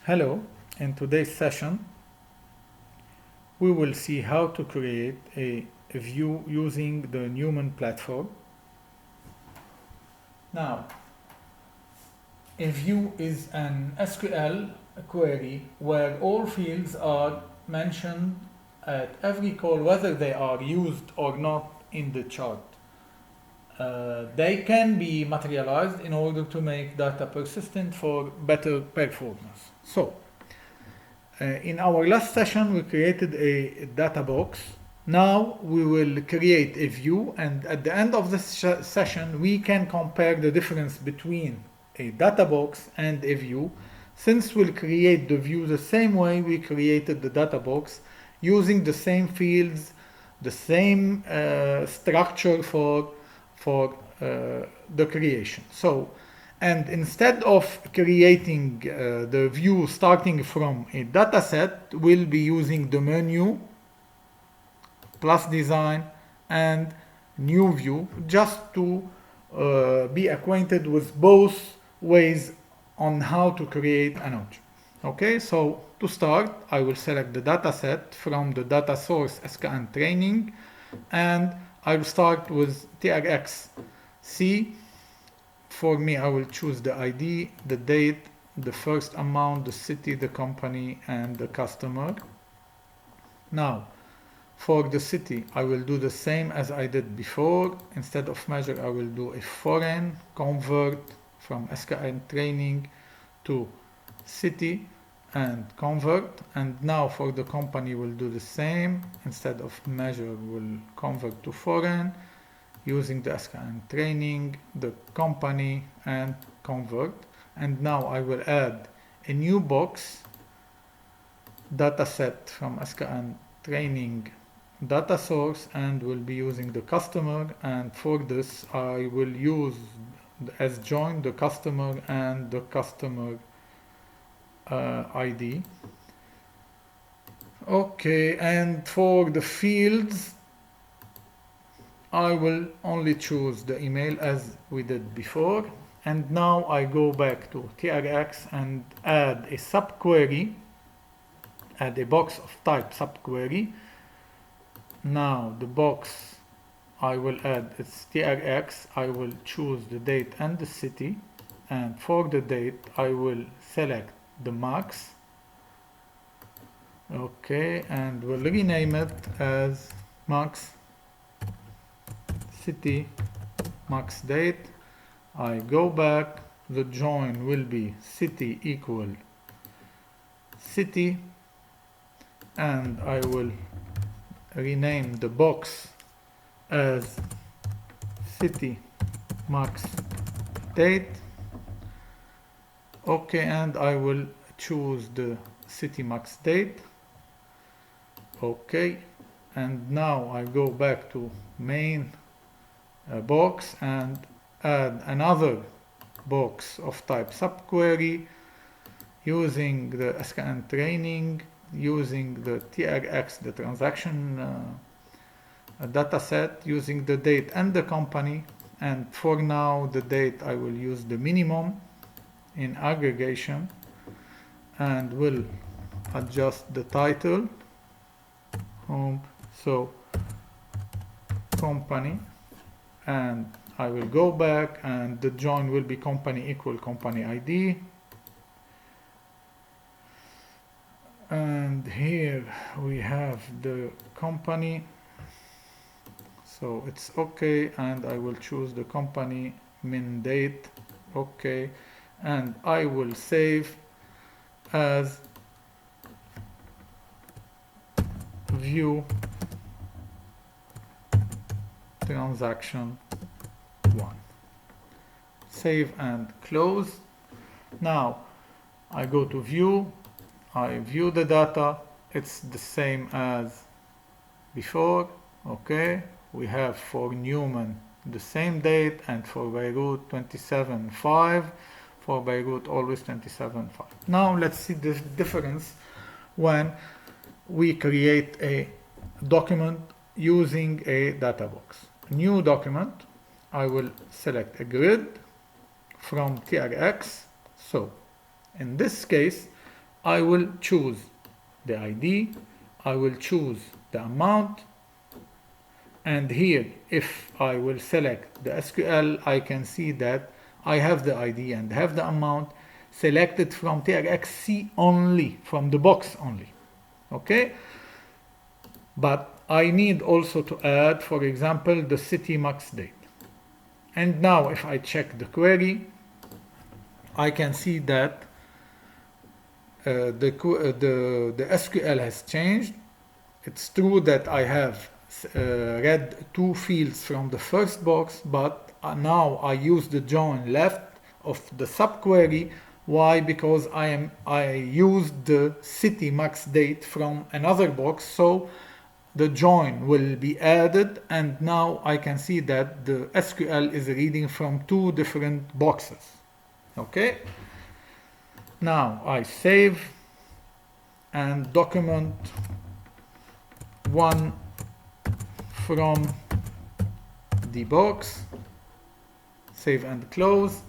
Hello, in today's session we will see how to create a view using the Neumann platform. Now, a view is an SQL query where all fields are mentioned at every call, whether they are used or not in the chart. They can be materialized in order to make data persistent for better performance. So, in our last session, we created a data box. Now we will create a view, and at the end of this session, we can compare the difference between a data box and a view, since we'll create the view the same way we created the data box, using the same fields, the same structure for the creation. So, and instead of creating the view starting from a data set, we'll be using the menu plus design and new view, just to be acquainted with both ways on how to create an object. Okay, so to start, I will select the data set from the data source SessionD training, and I will start with TRX-C. For me, I will choose the ID, the date, the first amount, the city, the company, and the customer. Now, for the city, I will do the same as I did before. Instead of measure, I will do a foreign, convert from SessionD training to city and convert. And now for the company, we'll do the same. Instead of measure, we'll convert to foreign, using the SessionD training, the company, and convert. And now I will add a new box, dataset from SessionD training data source, and will be using the customer. And for this, I will use as join the customer and the customer ID. Okay, and for the fields, I will only choose the email as we did before. And now I go back to TRX and add a subquery, add a box of type subquery. Now the box I will add its TRX, I will choose the date and the city, and for the date I will select the max. Okay, and we'll rename it as max city max date. I go back, the join will be city equal city, and I will rename the box as city max date. Okay, and I will choose the city max date. Okay, and now I go back to main box and add another box of type subquery, using the SessionD training, using the TRX, the transaction data set, using the date and the company. And for now, the date I will use the minimum in aggregation, and will adjust the title home, so company, and I will go back, and the join will be company equal company ID. And here we have the company, so it's okay, and I will choose the company min date. Okay, and I will save as view transaction 1. Save and close. Now I go to view, I view the data, it's the same as before. Okay, we have for Neumann the same date, and for Beirut 27/5, for Beirut always 27/5. Now let's see the difference when we create a document using a data box. New document, I will select a grid from TRX. So in this case, I will choose the ID, I will choose the amount, and here if I will select the SQL, I can see that I have the ID and have the amount selected from TRXC only, from the box only. Okay, but I need also to add, for example, the city max date. And now if I check the query, I can see that the SQL has changed. It's true that I have read 2 fields from the first box, but now I use the join left of the subquery. Why? Because I used the city max date from another box, so the join will be added, and now I can see that the SQL is reading from 2 different boxes. Okay, now I save and document 1 from the box, save and close.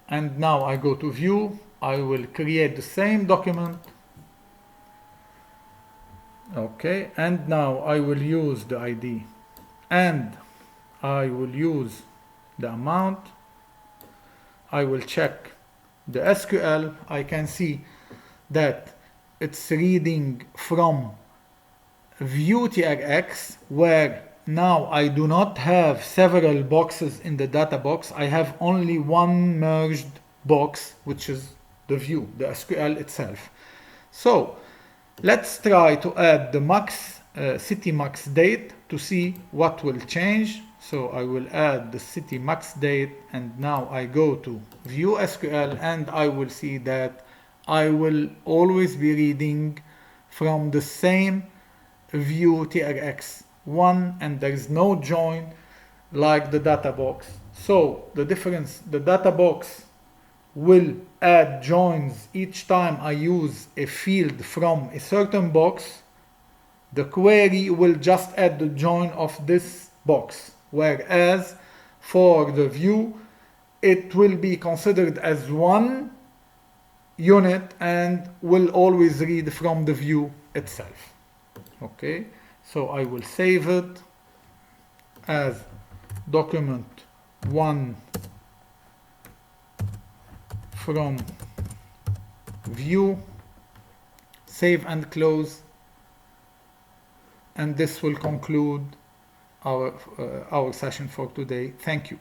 And now I go to view, I will create the same document. Okay, and now I will use the ID and I will use the amount. I will check the SQL. I can see that it's reading from view TRX, where now I do not have several boxes in the data box. I have only one merged box, which is the view, the SQL itself. So let's try to add the max city max date to see what will change. So I will add the city max date, and now I go to view SQL, and I will see that I will always be reading from the same view TRX1, and there is no join like the data box. So the difference, the data box will add joins each time I use a field from a certain box. The query will just add the join of this box, whereas for the view it will be considered as one unit and will always read from the view itself. Okay, so I will save it as document 1 from view, save and close, and this will conclude our session for today. Thank you.